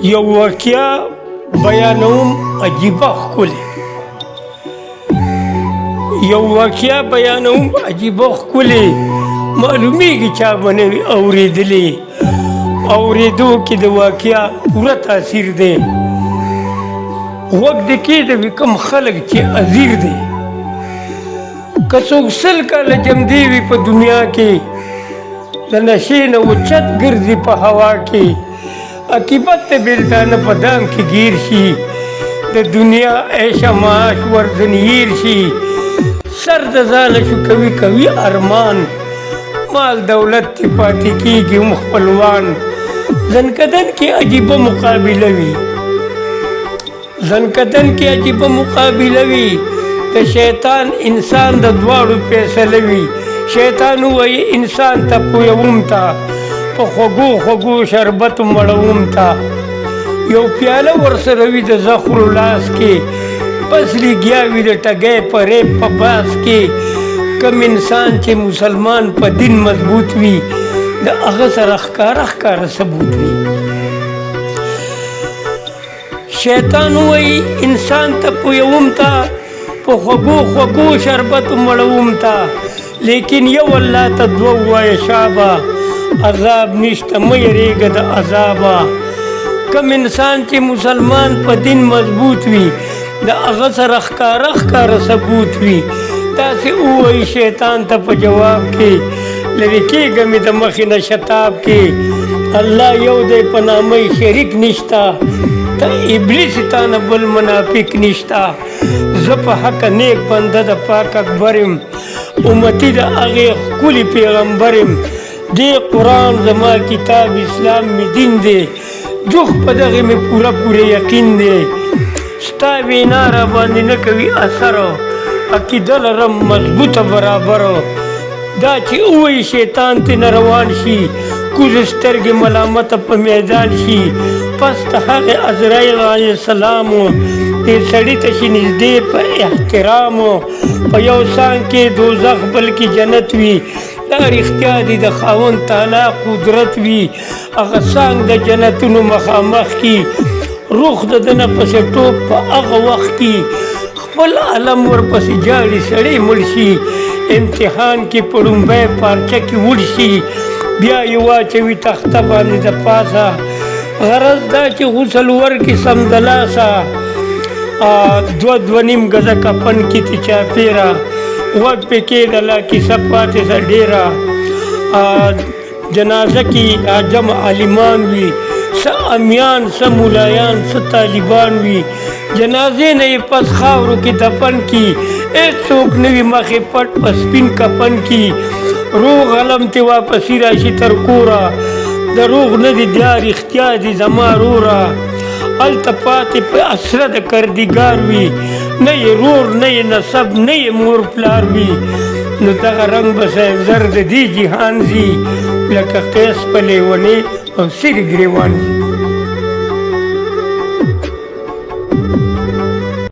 یو واقعه بیانوم عجیبه ښکلې یو واقعه بیانوم عجیبه ښکلې معلومیږي چا به نه وي اورېدلې اورېدو کې د واقعه پوره تاثیر دی غوږ دې کېږدوي کوم خلک چې حاضر دی که څوک 100 کاله جمدې وي په دنیا کې د نشې نه اوچت ګرځي په هوا کې عاقبت ته بېلتانه په دام کې ګیر شي د دنیا عیش معاش ورځنهیر شي سر د ځانه شو کوي ارمان مال دولت تی پاتې کېږي هم خپلوان زنکدن کې عجیبه مقابله وي زنکدن کې عجیبه مقابله وي د شیطان انسان د دواړو فیصله وي شیطان وایي انسان ته پویوم تا په خوږو شربت مړوم تا یو پیاله ورسره وي د زخرو لاس کې بس لګیا وي د ټګۍ په ریب په باس کې کم انسان چې مسلمان په دین مضبوط وي د هغه سره ښکاره ثبوت وي شیطان وایي انسان ته پویوم تا په خوږو شربت مړوم تا لیکن یو الله ته دوه ووایه شابه عذاب نشته مه یریږه د عذابه کم انسان چې مسلمان په دین مضبوط وي د هغه سره ښکاره ثبوت وي داسې ووایي شیطان ته په جواب کې لرې کېږه مې د مخې نه شتاب کې الله یو دی په نامه شریک نشته ته ابلیس تا نه بل منافق نشته زه په حق نیک بنده د پاک اکبر یم امتي د هغې ښکلي پیغمبر یم دې قرآن زما کتاب اسلام می دین دی جوخ په دغې مې پوره یقین دی ستا وینا را باندې نه کوي اثر عقیده لرم مضبوطه برابر دا چې ووایي شیطان ترې روان شي کوزې سترګې ملامته په میدان شي پس د هغې عزرایل علیه السلام دې سړي ته شي نږدې په احترام په یو څانګ کې دوزخ بلکې جنت وي دا رښتیا دي د خاوند تعالی قدرت وي هغه څانګ د جنتونو مخامخ کې روح د ده نه پسې ټوپ په هغه وخت کې خپل علم ورپسې جاړي سړی مړ شي امتحان کې په لومبۍ پارچه کې وړ شي بیا یې واچوي تخته باندې د پاسه غرض دا چې غسل ورکړي سمدلاسه 2 نیم ګزه کفن کې تې چاپېره غوږ پې کېدله کیسه پاتې سه ډېره جنازه کې جمع عالمان وي څه امیان څه ملایان څه طالبان وي جنازې نه یې پس خاورو کې دفن کي هېڅوک نه وي مخې پټ په سپین کفن کې روغ علم تې واپسي راشي تر کوره دروغ نه دي بیا رښتیا دي زما روره هلته پاتې په اسره د کردګار وي نه یې رور نه یې نسب نه یې مور پلار وي نو دغه رنګ به صاحب زر د دې جهان ځي لکه قیس په لیونې او سرې ګریوان ځي